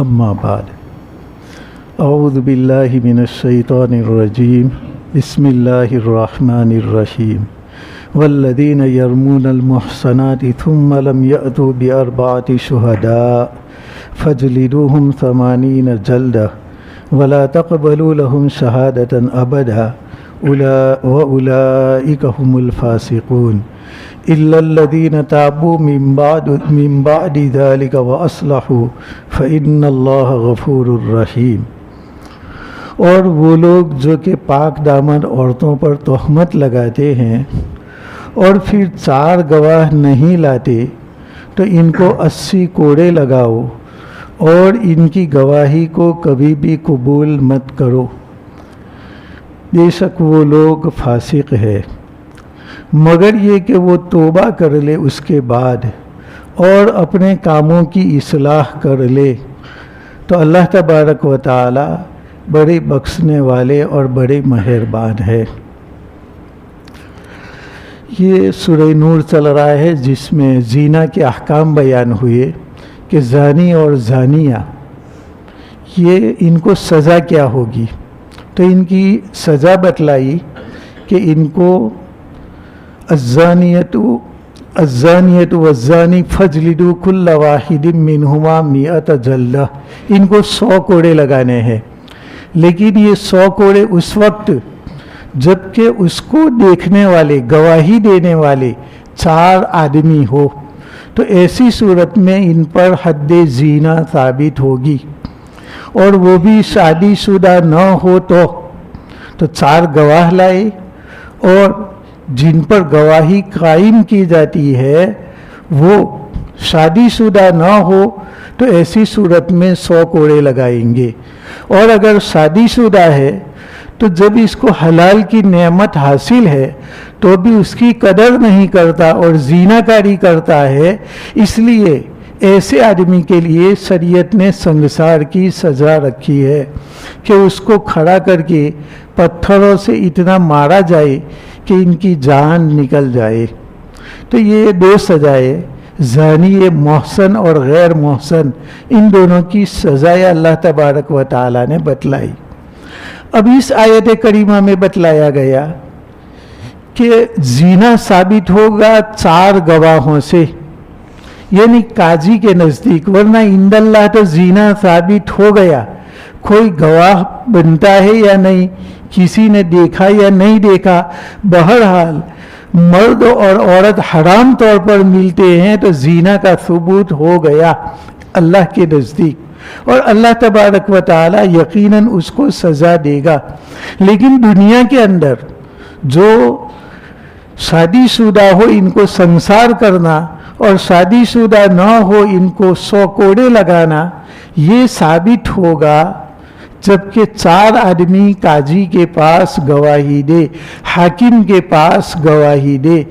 اما بعد اعوذ باللہ من الشیطان الرجیم بسم اللہ الرحمن الرحیم والذین یرمون المحصنات ثم لم یأتوا بأربعة شہداء فاجلدوہم 80 جلدہ ولا تقبلوا لهم شہادة ابدا وأولئک هم الفاسقون إلا الذين تابوا من بعد ذلك وأصلحوا فإن الله غفور رحیم۔ اور وہ لوگ جو کہ پاک دامن عورتوں پر تہمت لگاتے ہیں اور پھر 4 گواہ نہیں لاتے تو ان کو 80 کوڑے لگاؤ اور ان کی گواہی کو کبھی بھی قبول مت کرو، بے شک وہ لوگ فاسق ہے، مگر یہ کہ وہ توبہ کر لے اس کے بعد اور اپنے کاموں کی اصلاح کر لے تو اللہ تبارک و تعالی بڑے بخشنے والے اور بڑے مہربان ہے۔ یہ سورہ نور چل رہا ہے جس میں زنا کے احکام بیان ہوئے کہ زانی اور زانیہ یہ ان کو سزا کیا ہوگی، تو ان کی سزا بتلائی کہ ان کو الزانیۃ والزانی فاجلدوا کل واحد منہما 100 جلدہ، ان کو 100 کوڑے لگانے ہیں، لیکن یہ 100 کوڑے اس وقت جب کہ اس کو دیکھنے والے گواہی دینے والے 4 آدمی ہو، تو ایسی صورت میں ان پر حد زنا ثابت ہوگی، اور وہ بھی شادی شدہ نہ ہو تو 4 گواہ لائے، اور جن پر گواہی قائم کی جاتی ہے وہ شادی شدہ نہ ہو تو ایسی صورت میں 100 کوڑے لگائیں گے، اور اگر شادی شدہ ہے تو جب اس کو حلال کی نعمت حاصل ہے تو بھی اس کی قدر نہیں کرتا اور زنا کاری کرتا ہے، اس لیے ایسے آدمی کے لیے شریعت نے سنگسار کی سزا رکھی ہے کہ اس کو کھڑا کر کے پتھروں سے اتنا مارا جائے کہ ان کی جان نکل جائے۔ تو یہ 2 سزائیں، زانی محسن اور غیر محسن، ان دونوں کی سزائیں اللہ تبارک و تعالی نے بتلائی۔ اب اس آیت کریمہ میں بتلایا گیا کہ زنا ثابت ہوگا 4 گواہوں سے، یعنی قاضی کے نزدیک، ورنہ عند اللہ تو زنا ثابت ہو گیا، کوئی گواہ بنتا ہے یا نہیں، کسی نے دیکھا یا نہیں دیکھا، بہرحال مرد اور عورت حرام طور پر ملتے ہیں تو زنا کا ثبوت ہو گیا اللہ کے نزدیک، اور اللہ تبارک و تعالی یقیناً اس کو سزا دے گا۔ لیکن دنیا کے اندر جو شادی شدہ ہو ان کو سنسار کرنا اور شادی شدہ نہ ہو ان کو 100 کوڑے لگانا، یہ ثابت ہوگا جبکہ 4 آدمی قاضی کے پاس گواہی دے، حاکم کے پاس گواہی دے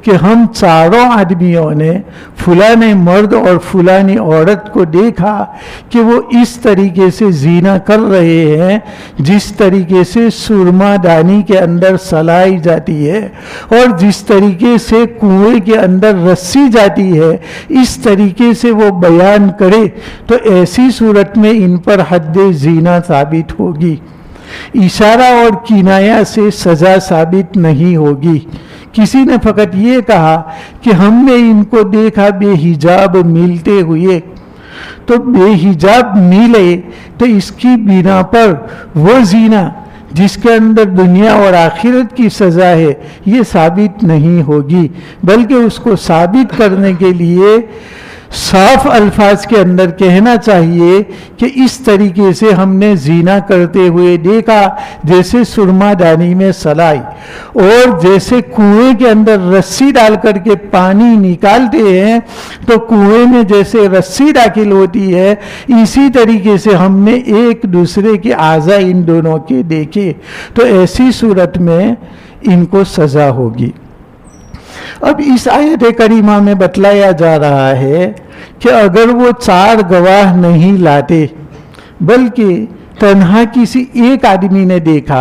کہ ہم 4 آدمیوں نے فلاں مرد اور فلانی عورت کو دیکھا کہ وہ اس طریقے سے زنا کر رہے ہیں جس طریقے سے سرما دانی کے اندر سلائی جاتی ہے اور جس طریقے سے کنویں کے اندر رسی جاتی ہے، اس طریقے سے وہ بیان کرے، تو ایسی صورت میں ان پر حد زنا ثابت ہوگی۔ اشارہ اور کنایہ سے سزا ثابت نہیں ہوگی۔ کسی نے فقط یہ کہا کہ ہم نے ان کو دیکھا بے حجاب ملتے ہوئے، تو بے حجاب ملے تو اس کی بنا پر وہ زنا جس کے اندر دنیا اور آخرت کی سزا ہے یہ ثابت نہیں ہوگی، بلکہ اس کو ثابت کرنے کے لیے صاف الفاظ کے اندر کہنا چاہیے کہ اس طریقے سے ہم نے زنا کرتے ہوئے دیکھا، جیسے سرما دانی میں سلائی اور جیسے کنویں کے اندر رسی ڈال کر کے پانی نکالتے ہیں تو کنویں میں جیسے رسی داخل ہوتی ہے، اسی طریقے سے ہم نے ایک دوسرے کے اعضاء ان دونوں کے دیکھے، تو ایسی صورت میں ان کو سزا ہوگی۔ اب اس آیت کریمہ میں بتلایا جا رہا ہے کہ اگر وہ 4 گواہ نہیں لاتے بلکہ تنہا کسی ایک آدمی نے دیکھا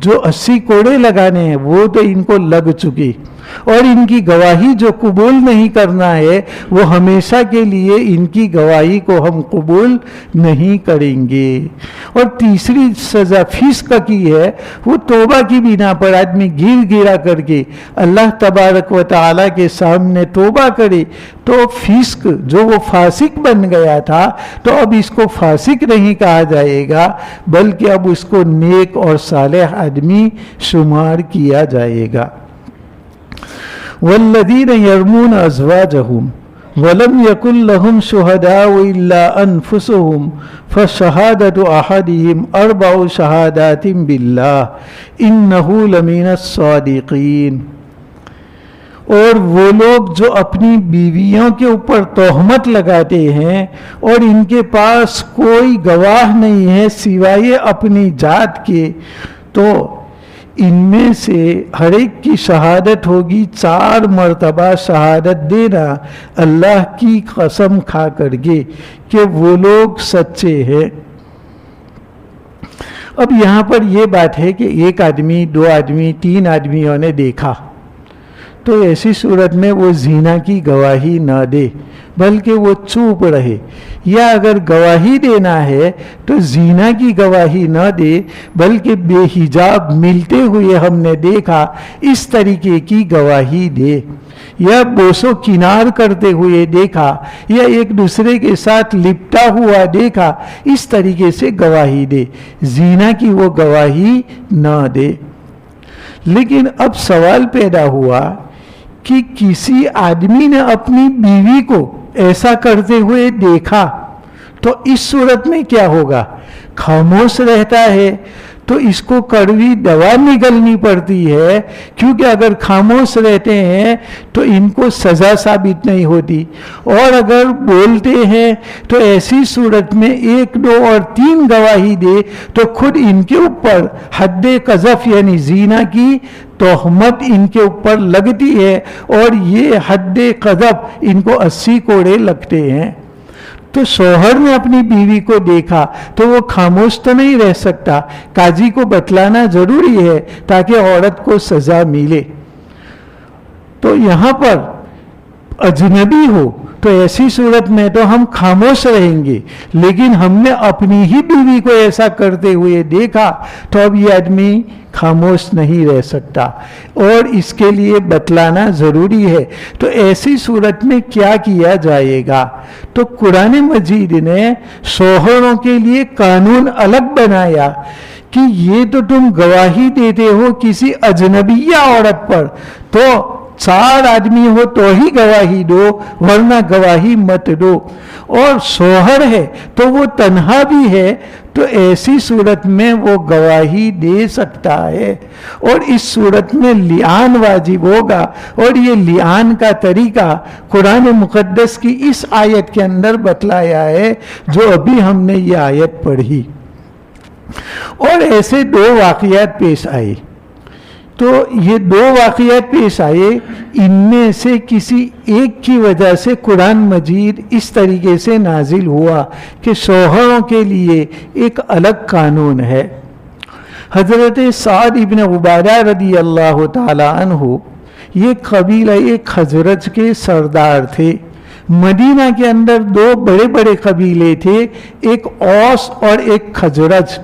جو 80 کوڑے لگانے ہیں وہ تو ان کو لگ چکی، اور ان کی گواہی جو قبول نہیں کرنا ہے وہ ہمیشہ کے لیے ان کی گواہی کو ہم قبول نہیں کریں گے۔ اور تیسری سزا فسق کی ہے، وہ توبہ کی بنا پر آدمی گر گرا کر کے اللہ تبارک و تعالیٰ کے سامنے توبہ کرے تو فسق، جو وہ فاسق بن گیا تھا تو اب اس کو فاسق نہیں کہا جائے گا، بلکہ اب اس کو نیک اور صالح آدمی شمار کیا جائے گا۔ والذین یرمون ازواجہم ولم یکن لہم شہداء الا انفسہم فشہادۃ احدہم 4 شہادات باللہ انہ لمن الصادقین۔ اور وہ لوگ جو اپنی بیویوں کے اوپر تہمت لگاتے ہیں اور ان کے پاس کوئی گواہ نہیں ہے سوائے اپنی ذات کے، تو ان میں سے ہر ایک کی شہادت ہوگی 4 مرتبہ شہادت دینا اللہ کی قسم کھا کر کے کہ وہ لوگ سچے ہیں۔ اب یہاں پر یہ بات ہے کہ 1 آدمی 2 آدمی 3 آدمیوں نے دیکھا، تو ایسی صورت میں وہ زنا کی گواہی نہ دے بلکہ وہ چوپ رہے، یا اگر گواہی دینا ہے تو زنا کی گواہی نہ دے بلکہ بے حجاب ملتے ہوئے ہم نے دیکھا اس طریقے کی گواہی دے، یا بوس و کنار کرتے ہوئے دیکھا، یا ایک دوسرے کے ساتھ لپٹا ہوا دیکھا، اس طریقے سے گواہی دے، زنا کی وہ گواہی نہ دے۔ لیکن اب سوال پیدا ہوا کہ کسی آدمی نے اپنی بیوی کو ایسا کرتے ہوئے دیکھا تو اس صورت میں کیا ہوگا؟ خاموش رہتا ہے تو اس کو کڑوی دوا نگلنی پڑتی ہے، کیونکہ اگر خاموش رہتے ہیں تو ان کو سزا ثابت نہیں ہوتی، اور اگر بولتے ہیں تو ایسی صورت میں 1 2 اور 3 گواہی دے تو خود ان کے اوپر حد قذف یعنی زنا کی تہمت ان کے اوپر لگتی ہے، اور یہ حد قذف ان کو 80 کوڑے لگتے ہیں۔ تو شوہر نے اپنی بیوی کو دیکھا تو وہ خاموش تو نہیں رہ سکتا، قاضی کو بتلانا ضروری ہے تاکہ عورت کو سزا ملے۔ تو یہاں پر اجنبی ہو تو ایسی صورت میں تو ہم خاموش رہیں گے، لیکن ہم نے اپنی ہی بیوی کو ایسا کرتے ہوئے دیکھا تو اب یہ آدمی خاموش نہیں رہ سکتا اور اس کے لیے بتلانا ضروری ہے۔ تو ایسی صورت میں کیا کیا جائے گا؟ تو قرآن مجید نے شوہروں کے لیے قانون الگ بنایا کہ یہ تو تم گواہی دیتے ہو کسی اجنبیہ عورت پر، تو 4 آدمی ہو تو ہی گواہی دو ورنہ گواہی مت دو، اور شوہر ہے تو وہ تنہا بھی ہے تو ایسی صورت میں وہ گواہی دے سکتا ہے، اور اس صورت میں لعان واجب ہوگا، اور یہ لعان کا طریقہ قرآن مقدس کی اس آیت کے اندر بتلایا ہے جو ابھی ہم نے یہ آیت پڑھی۔ اور ایسے 2 واقعات پیش آئے، تو یہ 2 واقعات پیش آئے، ان میں سے کسی ایک کی وجہ سے قرآن مجید اس طریقے سے نازل ہوا کہ شوہروں کے لیے ایک الگ قانون ہے۔ حضرت سعد ابن عبادہ رضی اللہ تعالی عنہ یہ قبیلہ خزرج کے سردار تھے۔ مدینہ کے اندر 2 بڑے بڑے قبیلے تھے، ایک اوس اور ایک خزرج۔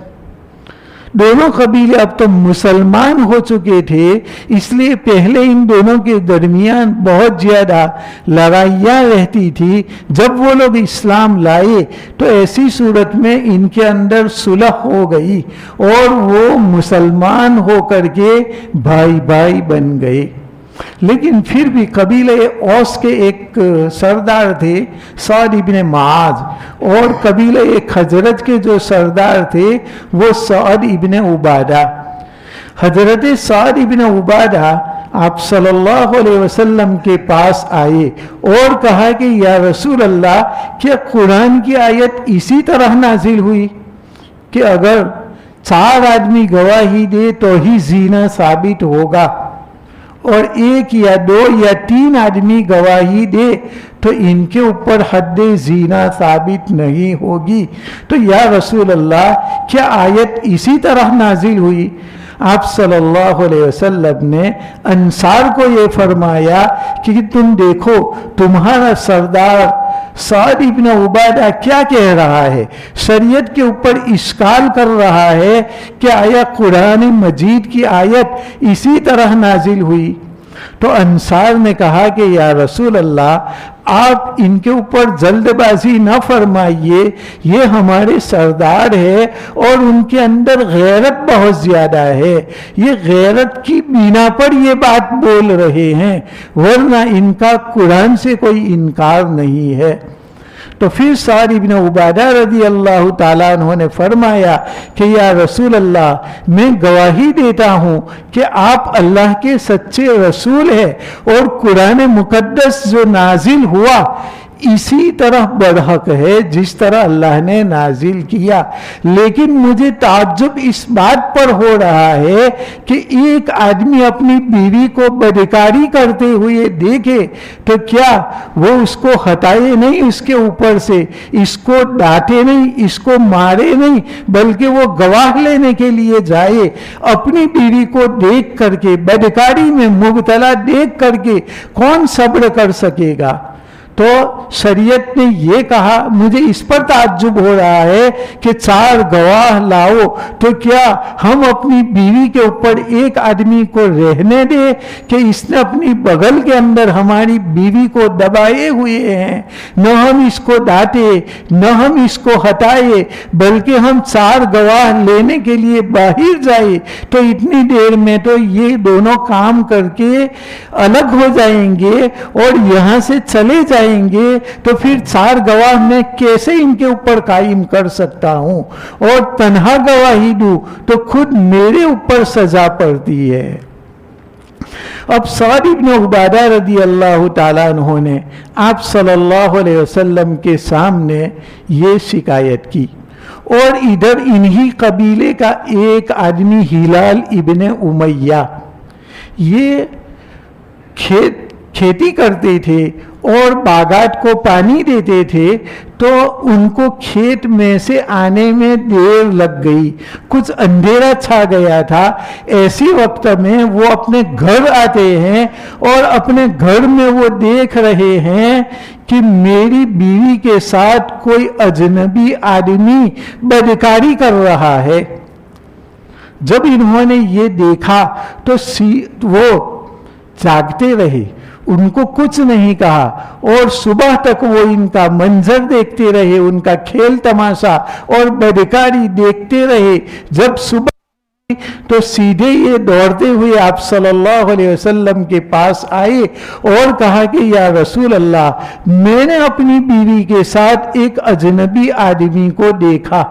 دونوں قبیلے اب تو مسلمان ہو چکے تھے، اس لیے پہلے ان دونوں کے درمیان بہت زیادہ لڑائیاں رہتی تھی۔ جب وہ لوگ اسلام لائے تو ایسی صورت میں ان کے اندر صلح ہو گئی اور وہ مسلمان ہو کر کے بھائی بھائی بن گئے۔ لیکن پھر بھی قبیلہ اوس کے ایک سردار تھے سعد ابن معاذ، اور قبیلہ خزرج کے جو سردار تھے وہ سعد ابن عبادہ۔ حضرت سعد ابن عبادہ آپ صلی اللہ علیہ وسلم کے پاس آئے اور کہا کہ یا رسول اللہ، کیا قرآن کی آیت اسی طرح نازل ہوئی کہ اگر 4 آدمی گواہی دے تو ہی زنا ثابت ہوگا، اور 1 یا 2 یا 3 آدمی گواہی دے تو ان کے اوپر حد زنا ثابت نہیں ہوگی؟ تو یا رسول اللہ، کیا آیت اسی طرح نازل ہوئی؟ آپ صلی اللہ علیہ وسلم نے انصار کو یہ فرمایا کہ تم دیکھو تمہارا سردار سعد ابن عبادہ کیا کہہ رہا ہے، شریعت کے اوپر اشکال کر رہا ہے کہ آیا قرآن مجید کی آیت اسی طرح نازل ہوئی؟ تو انصار نے کہا کہ یا رسول اللہ آپ ان کے اوپر جلد بازی نہ فرمائیے، یہ ہمارے سردار ہے اور ان کے اندر غیرت بہت زیادہ ہے، یہ غیرت کی بنا پر یہ بات بول رہے ہیں، ورنہ ان کا قرآن سے کوئی انکار نہیں ہے۔ تو پھر سعد ابن عبادہ رضی اللہ تعالیٰ عنہ نے فرمایا کہ یا رسول اللہ میں گواہی دیتا ہوں کہ آپ اللہ کے سچے رسول ہیں اور قرآن مقدس جو نازل ہوا اسی طرح برحق ہے جس طرح اللہ نے نازل کیا، لیکن مجھے تعجب اس بات پر ہو رہا ہے کہ ایک آدمی اپنی بیوی کو بدکاری کرتے ہوئے دیکھے تو کیا وہ اس کو ہٹائے نہیں اس کے اوپر سے، اس کو ڈانٹے نہیں، اس کو مارے نہیں، بلکہ وہ گواہ لینے کے لیے جائے، اپنی بیوی کو دیکھ کر کے بدکاری میں مبتلا دیکھ کر کے کون صبر کر سکے گا؟ تو شریعت نے یہ کہا، مجھے اس پر تعجب ہو رہا ہے کہ 4 گواہ لاؤ، تو کیا ہم اپنی بیوی کے اوپر ایک آدمی کو رہنے دیں کہ اس نے اپنی بغل کے اندر ہماری بیوی کو دبائے ہوئے ہیں، نہ ہم اس کو ڈانٹے نہ ہم اس کو ہٹائے، بلکہ ہم 4 گواہ لینے کے لیے باہر جائے تو اتنی دیر میں تو یہ دونوں کام کر کے الگ ہو جائیں گے اور یہاں سے چلے جائیں گے، تو پھر 4 گواہ میں کیسے ان کے اوپر قائم کر سکتا ہوں، اور تنہا گواہی دوں تو خود میرے اوپر سزا پڑتی ہے۔ اب سعد ابن عبادہ رضی اللہ تعالیٰ عنہ نے آپ صلی اللہ علیہ وسلم کے سامنے یہ شکایت کی، اور ادھر انہی قبیلے کا ایک آدمی ہلال ابن امیہ، یہ کھیتی کرتے تھے اور باغات کو پانی دیتے تھے، تو ان کو کھیت میں سے آنے میں دیر لگ گئی، کچھ اندھیرا چھا گیا تھا، ایسی وقت میں وہ اپنے گھر آتے ہیں اور اپنے گھر میں وہ دیکھ رہے ہیں کہ میری بیوی کے ساتھ کوئی اجنبی آدمی بدکاری کر رہا ہے۔ جب انہوں نے یہ دیکھا تو وہ جاگتے رہے، ان کو کچھ نہیں کہا، اور صبح تک وہ ان کا منظر دیکھتے رہے، ان کا کھیل تماشا اور بدکاری دیکھتے رہے۔ جب صبح تو سیدھے یہ دوڑتے ہوئے آپ صلی اللہ علیہ وسلم کے پاس آئے اور کہا کہ یا رسول اللہ میں نے اپنی بیوی کے ساتھ ایک اجنبی آدمی کو دیکھا۔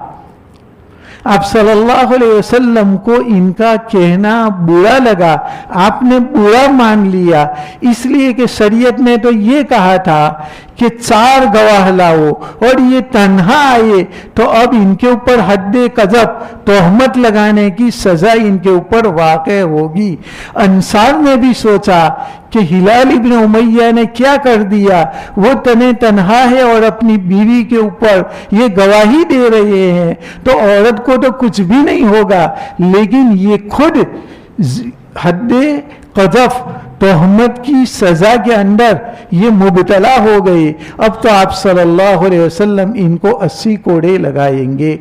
آپ صلی اللہ علیہ وسلم کو ان کا کہنا برا لگا، آپ نے برا مان لیا، اس لیے کہ شریعت نے تو یہ کہا تھا کہ 4 گواہ لاؤ، اور یہ تنہا آئے تو اب ان کے اوپر حد قذف تہمت لگانے کی سزا ان کے اوپر واقع ہوگی۔ انصار نے بھی سوچا کہ ہلال ابن امیہ نے کیا کر دیا، وہ تنہا ہے اور اپنی بیوی کے اوپر یہ گواہی دے رہے ہیں، تو عورت کو تو کچھ بھی نہیں ہوگا، لیکن یہ خود حد قذف تہمت کی سزا کے اندر یہ مبتلا ہو گئے۔ اب تو آپ صلی اللہ علیہ وسلم ان کو 80 کوڑے لگائیں گے۔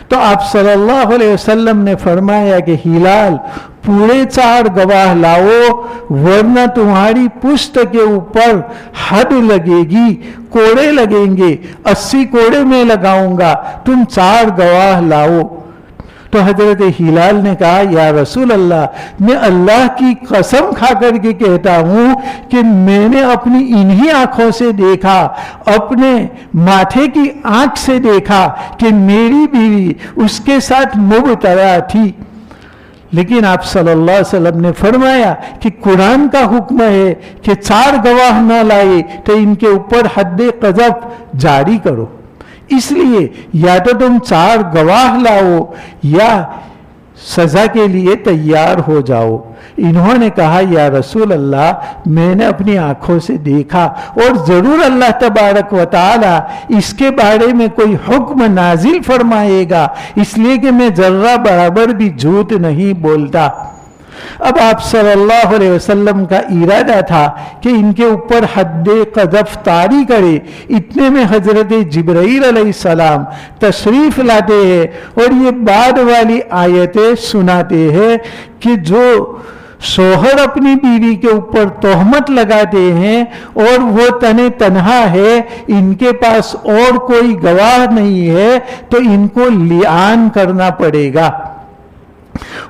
تو آپ صلی اللہ علیہ وسلم نے فرمایا کہ ہلال پورے 4 گواہ لاؤ، ورنہ تمہاری پشت کے اوپر حد لگے گی، کوڑے لگیں گے، 80 کوڑے میں لگاؤں گا، تم 4 گواہ لاؤ۔ تو حضرت ہلال نے کہا یا رسول اللہ میں اللہ کی قسم کھا کر کے کہتا ہوں کہ میں نے اپنی انہی آنکھوں سے دیکھا، اپنے ماتھے کی آنکھ سے دیکھا کہ میری بیوی اس کے ساتھ مبتلا تھی۔ لیکن آپ صلی اللہ علیہ وسلم نے فرمایا کہ قرآن کا حکم ہے کہ 4 گواہ نہ لائے تو ان کے اوپر حد قذف جاری کرو، اس لیے یا تو تم 4 گواہ لاؤ یا سزا کے لیے تیار ہو جاؤ۔ انہوں نے کہا یا رسول اللہ میں نے اپنی آنکھوں سے دیکھا اور ضرور اللہ تبارک و تعالی اس کے بارے میں کوئی حکم نازل فرمائے گا، اس لیے کہ میں ذرہ برابر بھی جھوٹ نہیں بولتا۔ اب آپ صلی اللہ علیہ وسلم کا ارادہ تھا کہ ان کے اوپر حد قذف طاری کرے، اتنے میں حضرت جبرائیل علیہ السلام تشریف لاتے ہیں اور یہ بعد والی آیتیں سناتے ہیں کہ جو شوہر اپنی بیوی کے اوپر تہمت لگاتے ہیں اور وہ تنہا ہے، ان کے پاس اور کوئی گواہ نہیں ہے، تو ان کو لعان کرنا پڑے گا۔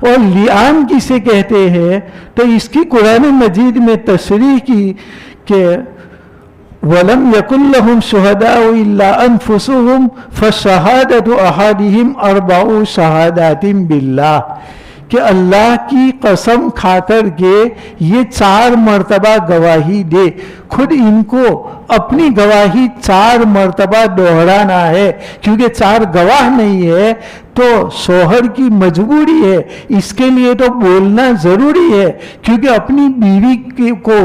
اور لعان کسے کہتے ہیں تو اس کی قرآن مجید میں تصریح کی کہ وَلَمْ يَكُنْ لَهُمْ شُهَدَاءُ إِلَّا أَنفُسُهُمْ فَشَهَادَةُ أَحَدِهِمْ أَرْبَعُ شَهَادَاتٍ بِاللَّهِ، کہ اللہ کی قسم کھا کر کے یہ 4 مرتبہ گواہی دے، خود ان کو اپنی گواہی 4 مرتبہ دوہرانا ہے، کیونکہ 4 گواہ نہیں ہے تو شوہر کی مجبوری ہے، اس کے لیے تو بولنا ضروری ہے، کیونکہ اپنی بیوی کو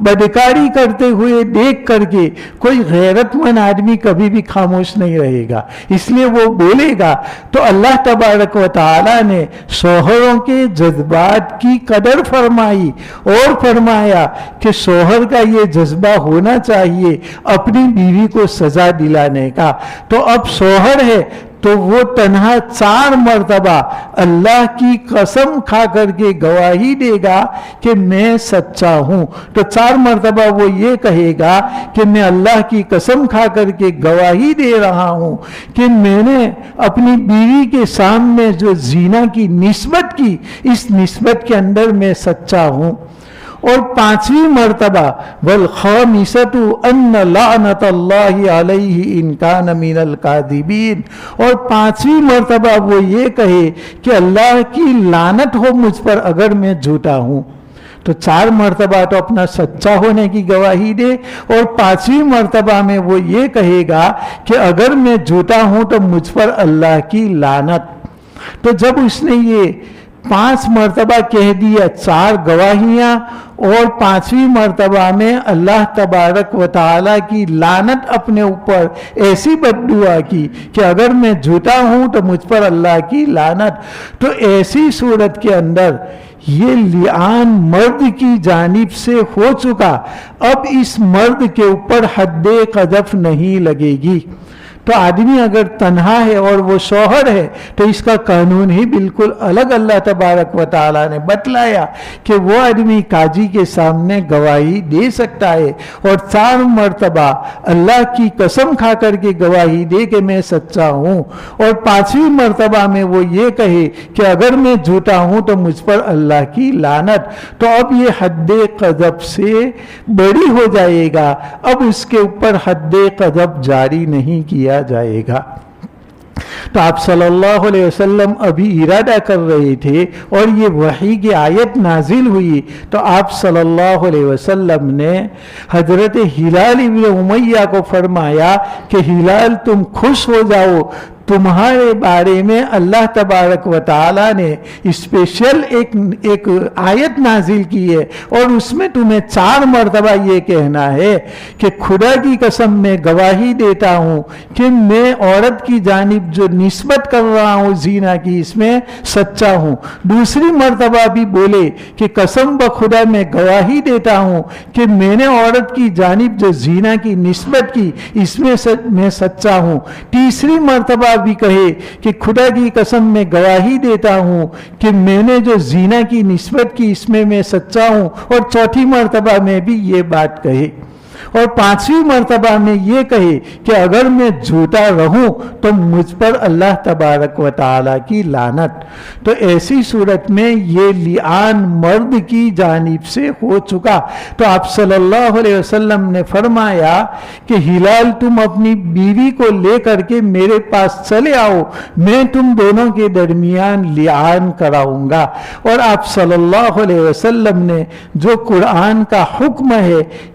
بدکاری کرتے ہوئے دیکھ کر کے کوئی غیرت مند آدمی کبھی بھی خاموش نہیں رہے گا، اس لیے وہ بولے گا۔ تو اللہ تبارک و تعالی نے شوہروں کے جذبات کی قدر فرمائی اور فرمایا کہ شوہر کا یہ جذبہ ہونا چاہیے اپنی بیوی کو سزا دلانے کا۔ تو اب شوہر ہے تو وہ تنہا 4 مرتبہ اللہ کی قسم کھا کر کے گواہی دے گا کہ میں سچا ہوں۔ تو 4 مرتبہ وہ یہ کہے گا کہ میں اللہ کی قسم کھا کر کے گواہی دے رہا ہوں کہ میں نے اپنی بیوی کے سامنے جو زنا کی نسبت کی، اس نسبت کے اندر میں سچا ہوں۔ اور 5ویں مرتبہ وَالْخَامِسَةُ أَنَّ لَعْنَةَ اللَّهِ عَلَيْهِ إِنْ كَانَ مِنَ الْكَاذِبِينَ، اور 5ویں مرتبہ وہ یہ کہے کہ اللہ کی لعنت ہو مجھ پر اگر میں جھوٹا ہوں۔ تو 4 مرتبہ تو اپنا سچا ہونے کی گواہی دے، اور 5ویں مرتبہ میں وہ یہ کہے گا کہ اگر میں جھوٹا ہوں تو مجھ پر اللہ کی لعنت۔ تو جب اس نے یہ 5 مرتبہ کہہ دیا، 4 گواہیاں، اور 5ویں مرتبہ میں اللہ تبارک و تعالی کی لعنت اپنے اوپر ایسی بددعا کی کہ اگر میں جھوٹا ہوں تو مجھ پر اللہ کی لعنت۔ تو ایسی صورت کے اندر یہ لعان مرد کی جانب سے ہو چکا، اب اس مرد کے اوپر حد قذف نہیں لگے گی۔ تو آدمی اگر تنہا ہے اور وہ شوہر ہے تو اس کا قانون ہی بالکل الگ اللہ تبارک و تعالی نے بتلایا کہ وہ آدمی قاضی کے سامنے گواہی دے سکتا ہے، اور 4 مرتبہ اللہ کی قسم کھا کر کے گواہی دے کہ میں سچا ہوں، اور 5ویں مرتبہ میں وہ یہ کہے کہ اگر میں جھوٹا ہوں تو مجھ پر اللہ کی لعنت۔ تو اب یہ حد قذف سے بڑی ہو جائے گا، اب اس کے اوپر حد قذف جاری نہیں کیا جائے گا۔ تو آپ صلی اللہ علیہ وسلم ابھی ارادہ کر رہے تھے اور یہ وحی کی آیت نازل ہوئی، تو آپ صلی اللہ علیہ وسلم نے حضرت ہلال ابن امیہ کو فرمایا کہ ہلال تم خوش ہو جاؤ، تمہارے بارے میں اللہ تبارک و تعالی نے اسپیشل ایک آیت نازل کی ہے، اور اس میں تمہیں 4 مرتبہ یہ کہنا ہے کہ خدا کی قسم میں گواہی دیتا ہوں کہ میں عورت کی جانب جو نسبت کر رہا ہوں زنا کی، اس میں سچا ہوں۔ دوسری مرتبہ بھی بولے کہ قسم بخدا میں گواہی دیتا ہوں کہ میں نے عورت کی جانب جو زنا کی نسبت کی، اس میں میں سچا ہوں۔ تیسری مرتبہ بھی کہے کہ خدا کی قسم میں گواہی دیتا ہوں کہ میں نے جو زنا کی نسبت کی، اس میں سچا ہوں، اور 4تھی مرتبہ میں بھی یہ بات کہے، اور 5ویں مرتبہ میں یہ کہے کہ اگر میں جھوٹا رہوں تو مجھ پر اللہ تبارک و تعالی کی لعنت۔ تو ایسی صورت میں یہ لعان مرد کی جانب سے ہو چکا۔ تو آپ صلی اللہ علیہ وسلم نے فرمایا کہ ہلال تم اپنی بیوی کو لے کر کے میرے پاس چلے آؤ، میں تم دونوں کے درمیان لعان کراؤں گا۔ اور آپ صلی اللہ علیہ وسلم نے جو قرآن کا حکم ہے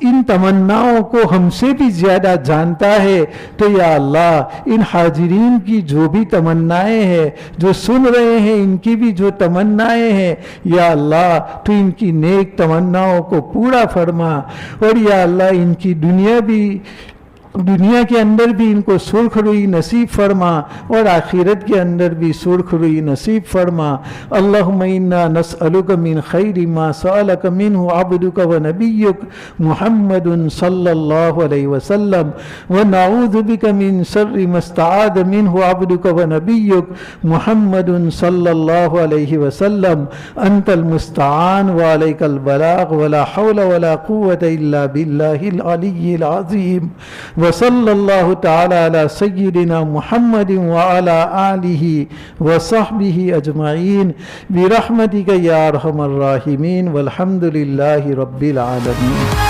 ان تمناؤں کو ہم سے بھی زیادہ جانتا ہے، تو یا اللہ ان حاضرین کی جو بھی تمنائیں ہیں، جو سن رہے ہیں ان کی بھی جو تمنائیں ہیں، یا اللہ تو ان کی نیک تمناؤں کو پورا فرما، اور یا اللہ ان کی دنیا کے اندر بھی ان کو سرخ روئی نصیب فرما، اور آخرت کے اندر بھی سرخ روئی نصیب فرما۔ اللہم انا نسألک من خیر ما سألک منہ عبدک و نبیک محمد صلی اللہ علیہ وسلم، ونعوذ بک من شر ما استعاذ منہ عبدک و نبیک محمد صلی اللہ علیہ وسلم، انت المستعان وعلیک البلاغ ولا حول ولا قوة الا باللہ العلی العظیم، وصلی اللہ تعالی علی سیدنا محمد وعلی آلہ وصحبہ اجمعین برحمتک یا ارحم الراحمین، والحمد للہ رب العالمین۔